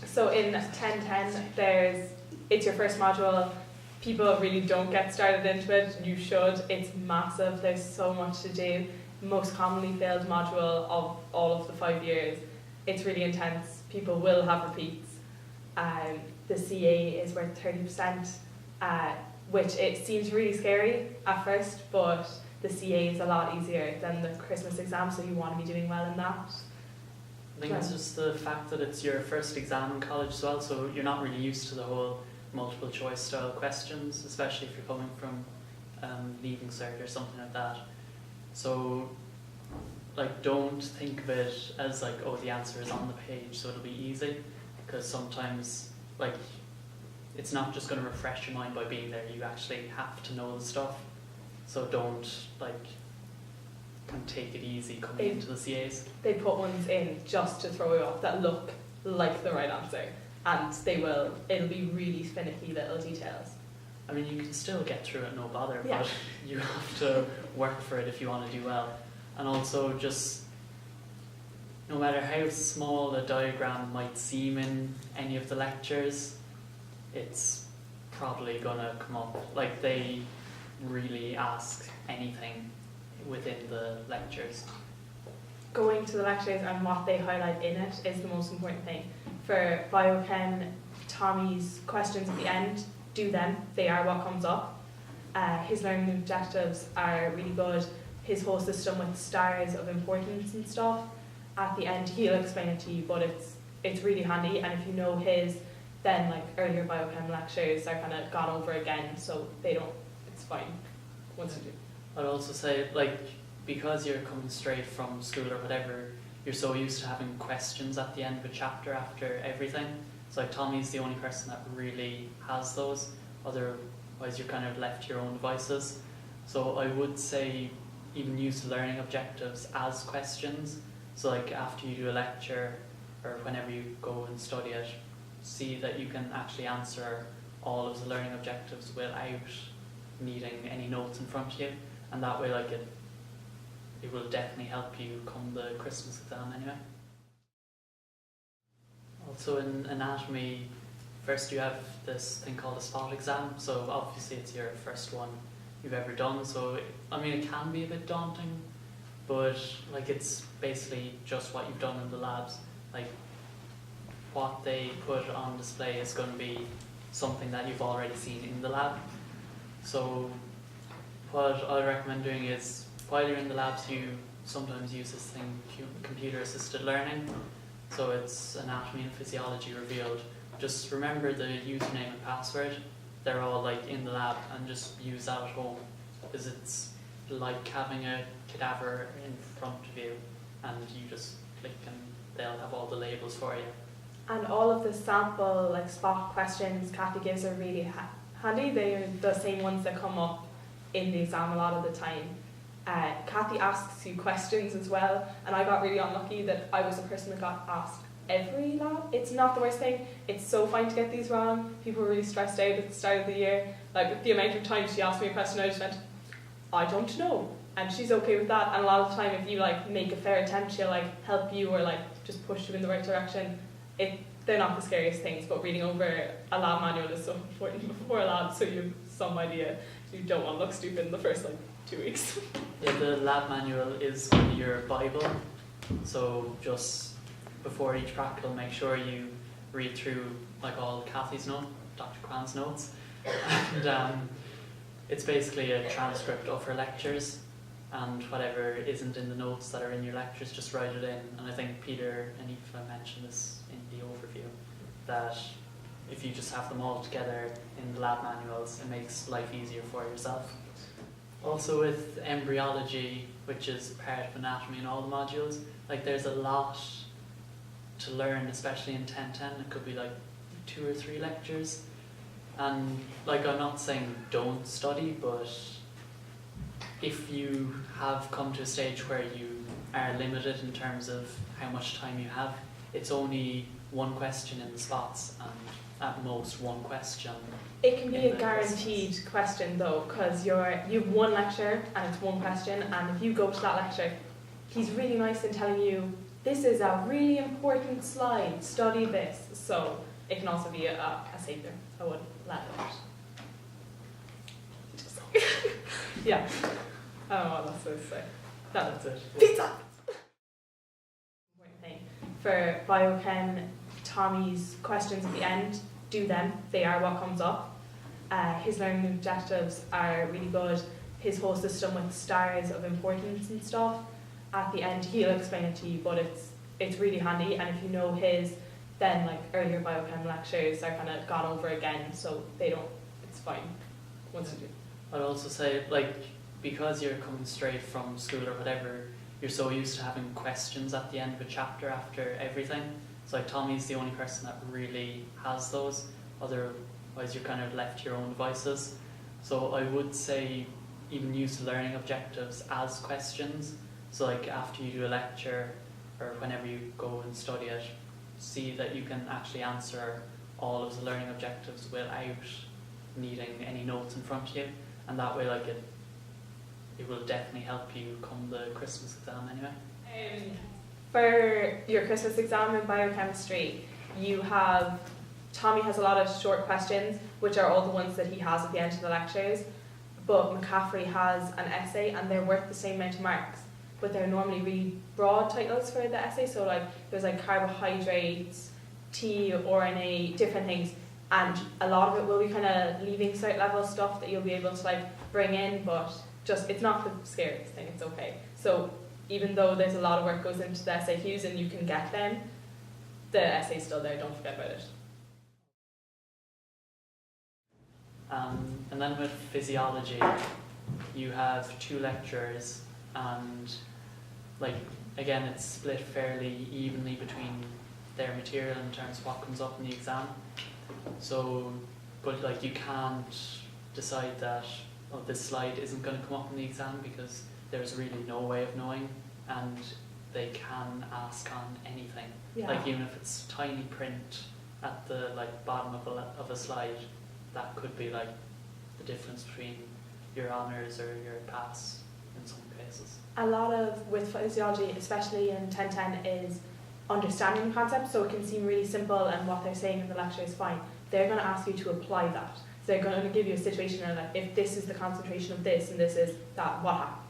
So in 1010, it's your first module. People really don't get started into it. You should. It's massive. There's so much to do. Most commonly failed module of all of the 5 years. It's really intense. People will have repeats. The CA is worth 30%, which it seems really scary at first, but the CA is a lot easier than the Christmas exam, so you want to be doing well in that. I think it's just the fact that it's your first exam in college as well, so you're not really used to the whole multiple choice style questions, especially if you're coming from leaving cert or something like that. So like, don't think of it as like, oh, the answer is on the page so it'll be easy, because sometimes like it's not just going to refresh your mind by being there, you actually have to know the stuff. So don't like kind of take it easy coming into the CAs. They put ones in just to throw you off that look like the right answer, and it'll be really finicky little details. I mean, you can still get through it, no bother, yeah. But you have to work for it if you want to do well. And also just, no matter how small a diagram might seem in any of the lectures, it's probably going to come up. Like, they really ask anything within the lectures. Going to the lectures and what they highlight in it is the most important thing. For biochem, Tommy's questions at the end, do them. They are what comes up. His learning objectives are really good. His whole system with stars of importance and stuff, at the end he'll explain it to you, but it's really handy. And if you know his, then like earlier biochem lectures are kind of gone over again, so it's fine once you do. I'd also say, like, because you're coming straight from school or whatever, you're so used to having questions at the end of a chapter after everything. So like, Tommy's the only person that really has those, otherwise you're kind of left to your own devices. So I would say even use learning objectives as questions. So like, after you do a lecture or whenever you go and study it, see that you can actually answer all of the learning objectives without needing any notes in front of you, and that way like it will definitely help you come the Christmas exam anyway. Also in anatomy, first you have this thing called a spot exam, so obviously it's your first one you've ever done, so I mean it can be a bit daunting, but like, it's basically just what you've done in the labs. Like, what they put on display is going to be something that you've already seen in the lab. So what I recommend doing is, while you're in the labs, you sometimes use this thing, computer assisted learning. So it's anatomy and physiology revealed. Just remember the username and password. They're all like in the lab, and just use that at home, because it's like having a cadaver in front of you and you just click and they'll have all the labels for you. And all of the sample like spot questions Kathy gives are really handy. They are the same ones that come up in the exam a lot of the time. Kathy asks you questions as well, and I got really unlucky that I was the person that got asked every lab. It's not the worst thing. It's so fine to get these wrong. People were really stressed out at the start of the year. Like, the amount of times she asked me a question, I just went, I don't know. And she's okay with that. And a lot of the time, if you like make a fair attempt, she'll like help you or like just push you in the right direction. They're not the scariest things, but reading over a lab manual is so important before a lab, so you have some idea. You don't want to look stupid in the first like 2 weeks. Yeah, the lab manual is kind of your Bible. So just before each practical, make sure you read through like all Kathy's notes, Dr. Kwan's notes, and it's basically a transcript of her lectures, and whatever isn't in the notes that are in your lectures, just write it in. And I think Peter and Aoife mentioned this in the overview, that if you just have them all together in the lab manuals, it makes life easier for yourself. Also with embryology, which is part of anatomy in all the modules, like, there's a lot to learn, especially in 1010. It could be like 2 or 3 lectures, and like, I'm not saying don't study, but if you have come to a stage where you are limited in terms of how much time you have, it's only 1 question in the spots, and at most 1 question. It can be a guaranteed question though, because you have 1 lecture and it's 1 question, and if you go to that lecture, he's really nice in telling you this is a really important slide, study this. So it can also be a savior. I wouldn't let it out. Yeah. Oh, well, that's what I say. That's it. Pizza! Important thing. For biochem, Tommy's questions at the end, do them. They are what comes up. His learning objectives are really good. His whole system with stars of importance and stuff, at the end he'll explain it to you, but it's really handy, and if you know his, then like earlier biochem lectures are kind of gone over again, so it's fine once you do. I'd also say, like, because you're coming straight from school or whatever, you're so used to having questions at the end of a chapter after everything. So like Tommy's the only person that really has those, otherwise you're kind of left to your own devices. So I would say even use the learning objectives as questions. So like after you do a lecture or whenever you go and study it, see that you can actually answer all of the learning objectives without needing any notes in front of you, and that way like it will definitely help you come the Christmas exam anyway. For your Christmas exam in biochemistry, Tommy has a lot of short questions, which are all the ones that he has at the end of the lectures, but McCaffrey has an essay and they're worth the same amount of marks, but they're normally really broad titles for the essay, so like there's like carbohydrates, T, RNA, different things, and a lot of it will be kind of leaving cert level stuff that you'll be able to like bring in, but just it's not the scariest thing, it's okay. So even though there's a lot of work goes into the SAQs and you can get them, the essay's still there, don't forget about it. And then with physiology, you have 2 lectures, and like again it's split fairly evenly between their material in terms of what comes up in the exam. So, but like you can't decide that this slide isn't going to come up in the exam, because there's really no way of knowing, and they can ask on anything. Yeah. Like even if it's tiny print at the like bottom of a slide, that could be like the difference between your honours or your pass in some cases. A lot of, with physiology, especially in 1010, is understanding the concept, so it can seem really simple and what they're saying in the lecture is fine. They're going to ask you to apply that. So they're going to give you a situation and like, if this is the concentration of this and this is that, what happens?